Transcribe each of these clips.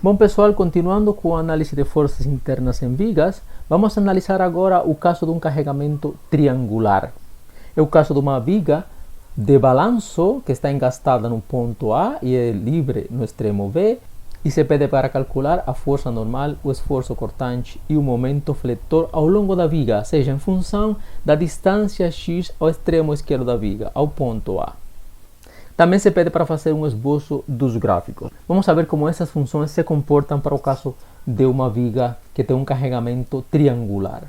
Bom pessoal, continuando com a análise de forças internas em vigas, vamos analisar agora o caso de um carregamento triangular. É o caso de uma viga de balanço que está engastada no ponto A e é livre no extremo B, e se pede para calcular a força normal, o esforço cortante e o momento fletor ao longo da viga, seja em função da distância x ao extremo esquerdo da viga, ao ponto A. Também se pede para fazer um esboço dos gráficos. Vamos saber como essas funções se comportam para o caso de uma viga que tem um carregamento triangular.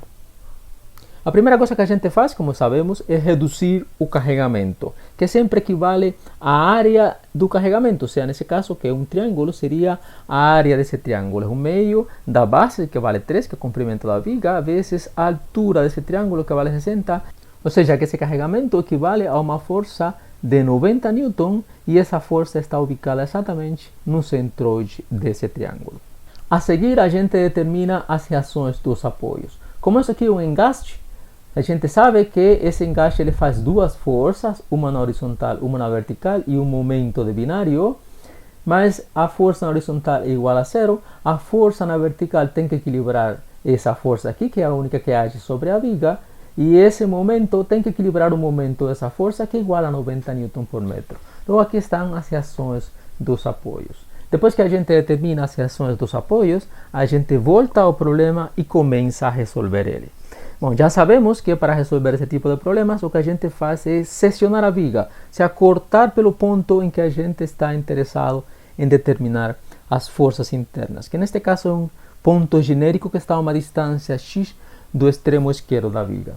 A primeira coisa que a gente faz, como sabemos, é reduzir o carregamento, que sempre equivale à área do carregamento. Ou seja, nesse caso, que é um triângulo, seria a área desse triângulo. É o meio da base, que vale 3, que é o comprimento da viga, vezes a altura desse triângulo, que vale 60. Ou seja, que esse carregamento equivale a uma força de 90 Newton e essa força está ubicada exatamente no centroide desse triângulo. A seguir, a gente determina as reações dos apoios. Como isso aqui é um engaste, a gente sabe que esse engaste ele faz duas forças, uma na horizontal, uma na vertical e um momento de binário, mas a força na horizontal é igual a zero, a força na vertical tem que equilibrar essa força aqui, que é a única que age sobre a viga, e esse momento tem que equilibrar o momento dessa força, que é igual a 90 Newton por metro. Então aqui estão as reações dos apoios. Depois que a gente determina as reações dos apoios, a gente volta ao problema e começa a resolver ele. Bom, já sabemos que para resolver esse tipo de problemas, o que a gente faz é seccionar a viga, se cortar pelo ponto em que a gente está interessado em determinar as forças internas, que neste caso é um ponto genérico que está a uma distância x do extremo esquerdo da viga.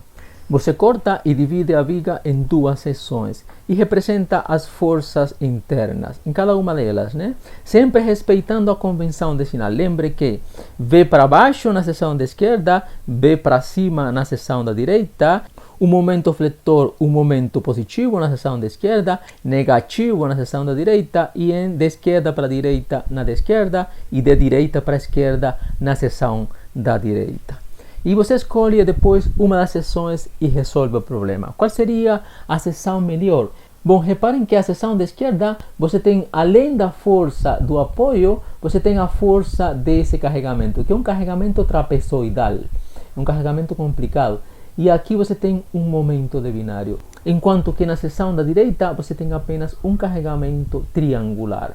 Você corta e divide a viga em duas seções e representa as forças internas em cada uma delas, né? Sempre respeitando a convenção decimal. Lembre que V para baixo na seção da esquerda, V para cima na seção da direita, o momento fletor, o momento positivo na seção da esquerda, negativo na seção da direita e de esquerda para a direita na da esquerda e de direita para a esquerda na seção da direita. E você escolhe depois uma das seções e resolve o problema. Qual seria a seção melhor? Bom, reparem que a seção da esquerda, você tem, além da força do apoio, você tem a força desse carregamento, que é um carregamento trapezoidal, um carregamento complicado. E aqui você tem um momento de binário. Enquanto que na seção da direita, você tem apenas um carregamento triangular.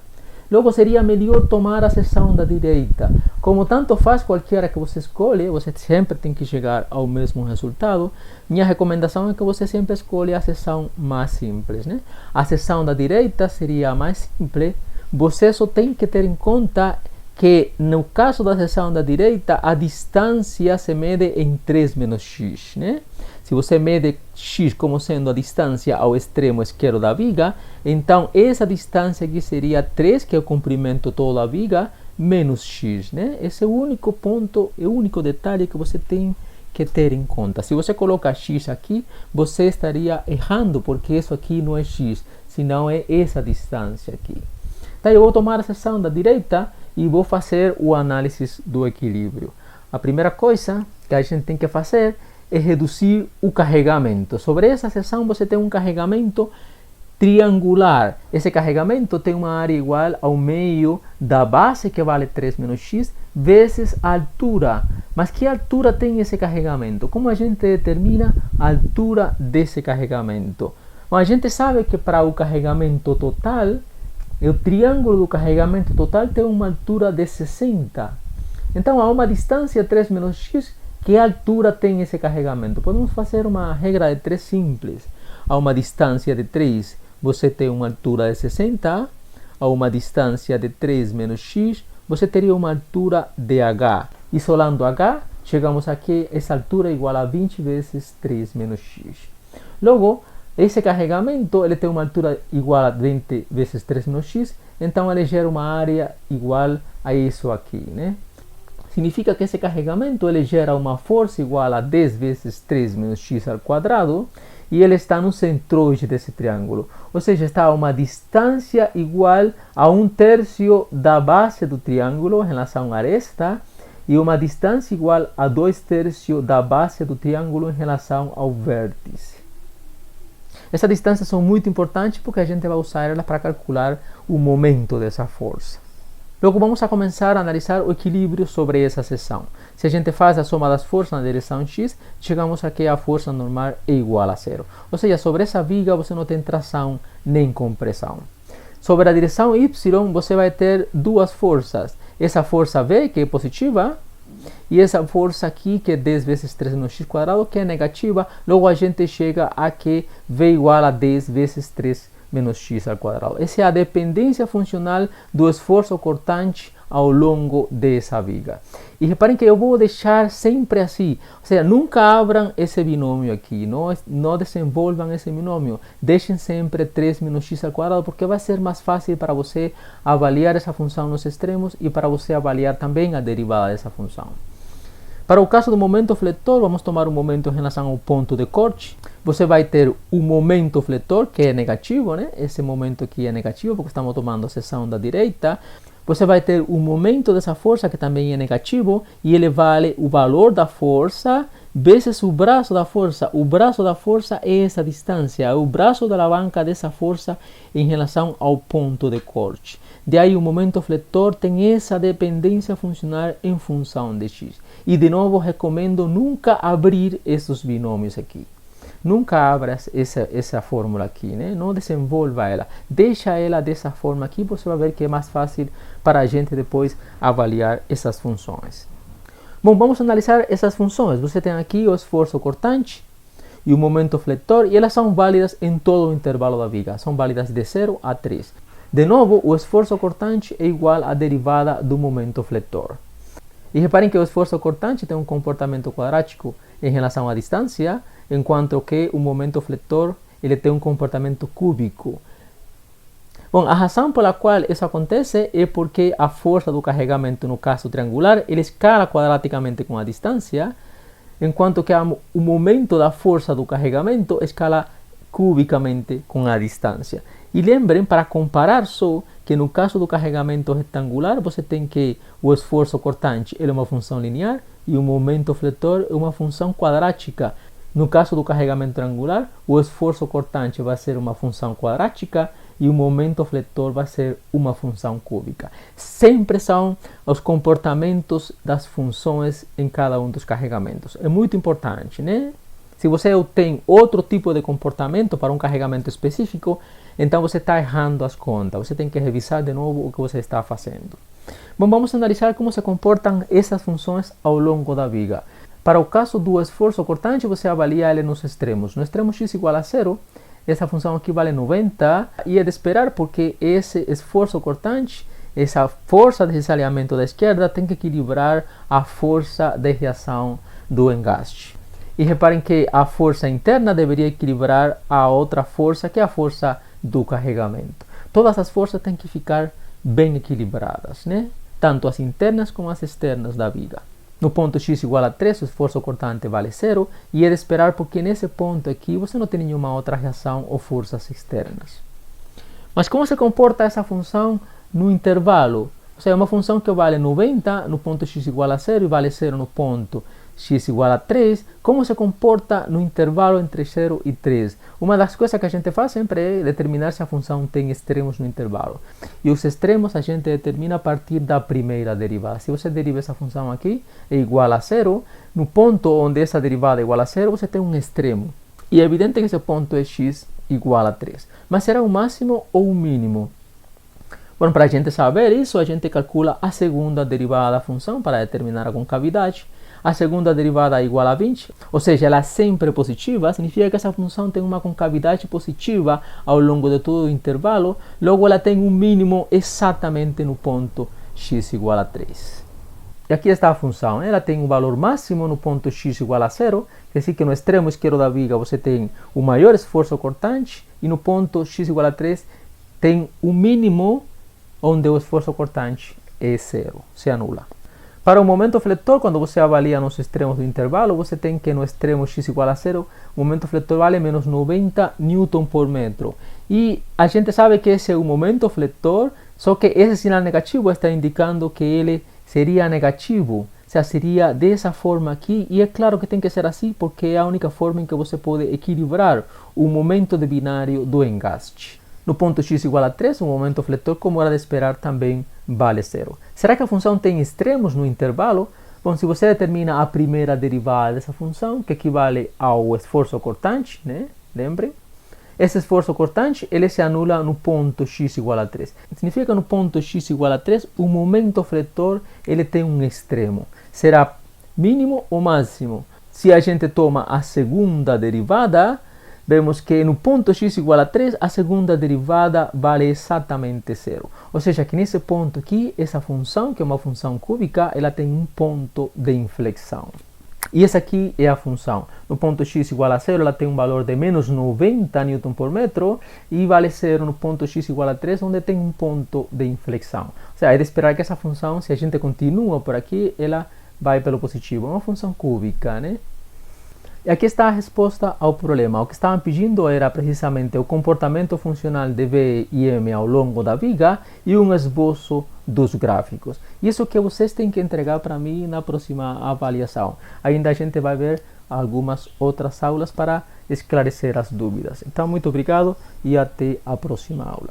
Logo, seria melhor tomar a seção da direita. Como tanto faz qualquer que você escolhe, você sempre tem que chegar ao mesmo resultado. Minha recomendação é que você sempre escolha a seção mais simples, né? A seção da direita seria a mais simples. Você só tem que ter em conta que no caso da seção da direita, a distância se mede em 3 menos x, né? Se você mede x como sendo a distância ao extremo esquerdo da viga, então essa distância aqui seria 3, que é o comprimento todo da viga, menos x, né? Esse é o único ponto, é o único detalhe que você tem que ter em conta. Se você coloca x aqui, você estaria errando, porque isso aqui não é x, senão é essa distância aqui. Então eu vou tomar a seção da direita e vou fazer o análise do equilíbrio. A primeira coisa que a gente tem que fazer é reduzir o carregamento. Sobre essa seção você tem um carregamento triangular. Esse carregamento tem uma área igual ao meio da base, que vale 3 menos x, vezes a altura. Mas que altura tem esse carregamento? Como a gente determina a altura desse carregamento? Bom, a gente sabe que para o carregamento total, o triângulo do carregamento total tem uma altura de 60. Então, a uma distância 3 menos x, que altura tem esse carregamento? Podemos fazer uma regra de 3 simples. A uma distância de 3, você tem uma altura de 60. A uma distância de 3 menos x, você teria uma altura de h. Isolando h, chegamos aqui, essa altura é igual a 20 vezes 3 menos x. Logo, esse carregamento ele tem uma altura igual a 20 vezes 3 menos x, então ele gera uma área igual a isso aqui, né? Significa que esse carregamento ele gera uma força igual a 10 vezes 3 menos x ao quadrado, e ele está no centroide desse triângulo. Ou seja, está a uma distância igual a 1/3 da base do triângulo em relação à aresta, e uma distância igual a 2/3 da base do triângulo em relação ao vértice. Essas distâncias são muito importantes porque a gente vai usar elas para calcular o momento dessa força. Logo vamos a começar a analisar o equilíbrio sobre essa seção. Se a gente faz a soma das forças na direção x, chegamos a que a força normal é igual a zero. Ou seja, sobre essa viga você não tem tração nem compressão. Sobre a direção y, você vai ter duas forças. Essa força V, que é positiva, e essa força aqui, que é 10 vezes 3 menos x quadrado, que é negativa. Logo a gente chega a que V igual a 10 vezes 3 menos x ao quadrado. Essa é a dependência funcional do esforço cortante ao longo dessa viga. E reparem que eu vou deixar sempre assim, ou seja, nunca abram esse binômio aqui, não desenvolvam esse binômio, deixem sempre 3 menos x ao quadrado, porque vai ser mais fácil para você avaliar essa função nos extremos e para você avaliar também a derivada dessa função. Para o caso do momento fletor, vamos tomar um momento em relação ao ponto de corte. Você vai ter o momento fletor, que é negativo, né? Esse momento aqui é negativo, porque estamos tomando a seção da direita. Você vai ter o momento dessa força, que também é negativo, e ele vale o valor da força vezes o braço da força. O braço da força é essa distância, é o braço da alavanca dessa força em relação ao ponto de corte. De aí o momento fletor tem essa dependência funcional em função de x. E de novo recomendo nunca abrir esses binômios aqui. Nunca abra essa fórmula aqui, né? Não desenvolva ela. Deixa ela dessa forma aqui, você vai ver que é mais fácil para a gente depois avaliar essas funções. Bom, vamos analisar essas funções. Você tem aqui o esforço cortante e o momento fletor, e elas são válidas em todo o intervalo da viga. São válidas de 0 a 3. De novo, o esforço cortante é igual à derivada do momento fletor. E reparem que o esforço cortante tem um comportamento quadrático em relação à distância, enquanto que o momento fletor ele tem um comportamento cúbico. Bom, a razão pela qual isso acontece é porque a força do carregamento, no caso triangular, ele escala quadraticamente com a distância, enquanto que o momento da força do carregamento escala cubicamente com a distância. E lembrem, para comparar só, que no caso do carregamento retangular, você tem que o esforço cortante é uma função linear e o momento fletor é uma função quadrática. No caso do carregamento triangular, o esforço cortante vai ser uma função quadrática e o momento fletor vai ser uma função cúbica. Sempre são os comportamentos das funções em cada um dos carregamentos. É muito importante, né? Se você tem outro tipo de comportamento para um carregamento específico, então você está errando as contas. Você tem que revisar de novo o que você está fazendo. Bom, vamos analisar como se comportam essas funções ao longo da viga. Para o caso do esforço cortante, você avalia ele nos extremos. No extremo x igual a 0, essa função aqui vale 90, e é de esperar porque esse esforço cortante, essa força de desalinhamento da esquerda, tem que equilibrar a força de reação do engaste. E reparem que a força interna deveria equilibrar a outra força, que é a força do carregamento. Todas as forças têm que ficar bem equilibradas, né? Tanto as internas como as externas da viga. No ponto x igual a 3, o esforço cortante vale 0, e é de esperar porque nesse ponto aqui você não tem nenhuma outra reação ou forças externas. Mas como se comporta essa função no intervalo? Ou seja, uma função que vale 90 no ponto x igual a 0 e vale 0 no ponto x igual a 3, como se comporta no intervalo entre 0 e 3? Uma das coisas que a gente faz sempre é determinar se a função tem extremos no intervalo. E os extremos a gente determina a partir da primeira derivada. Se você deriva essa função aqui, é igual a 0, no ponto onde essa derivada é igual a 0, você tem um extremo. E é evidente que esse ponto é x igual a 3. Mas será o máximo ou o mínimo? Bom, para a gente saber isso, a gente calcula a segunda derivada da função para determinar a concavidade. A segunda derivada é igual a 20, ou seja, ela é sempre positiva, significa que essa função tem uma concavidade positiva ao longo de todo o intervalo, logo ela tem um mínimo exatamente no ponto x igual a 3. E aqui está a função, ela tem um valor máximo no ponto x igual a 0, quer dizer que no extremo esquerdo da viga você tem o maior esforço cortante, e no ponto x igual a 3 tem o mínimo onde o esforço cortante é 0, se anula. Para o momento fletor, quando você avalia nos extremos do intervalo, você tem que no extremo x igual a 0, o momento fletor vale menos 90 Newton por metro. E a gente sabe que esse é o momento fletor, só que esse sinal negativo está indicando que ele seria negativo. Ou seja, seria dessa forma aqui, e é claro que tem que ser assim, porque é a única forma em que você pode equilibrar o momento de binário do engaste. No ponto x igual a 3, o momento fletor, como era de esperar, também vale 0. Será que a função tem extremos no intervalo? Bom, se você determina a primeira derivada dessa função, que equivale ao esforço cortante, né? Lembrem? Esse esforço cortante, ele se anula no ponto x igual a 3. Significa que no ponto x igual a 3, o momento fletor, ele tem um extremo. Será mínimo ou máximo? Se a gente toma a segunda derivada, vemos que no ponto x igual a 3, a segunda derivada vale exatamente 0. Ou seja, que nesse ponto aqui, essa função, que é uma função cúbica, ela tem um ponto de inflexão. E essa aqui é a função. No ponto x igual a 0, ela tem um valor de menos 90 Nm por metro e vale 0 no ponto x igual a 3, onde tem um ponto de inflexão. Ou seja, é de esperar que essa função, se a gente continua por aqui, ela vai pelo positivo. É uma função cúbica, né? E aqui está a resposta ao problema. O que estavam pedindo era precisamente o comportamento funcional de V e M ao longo da viga e um esboço dos gráficos. Isso que vocês têm que entregar para mim na próxima avaliação. Ainda a gente vai ver algumas outras aulas para esclarecer as dúvidas. Então, muito obrigado e até a próxima aula.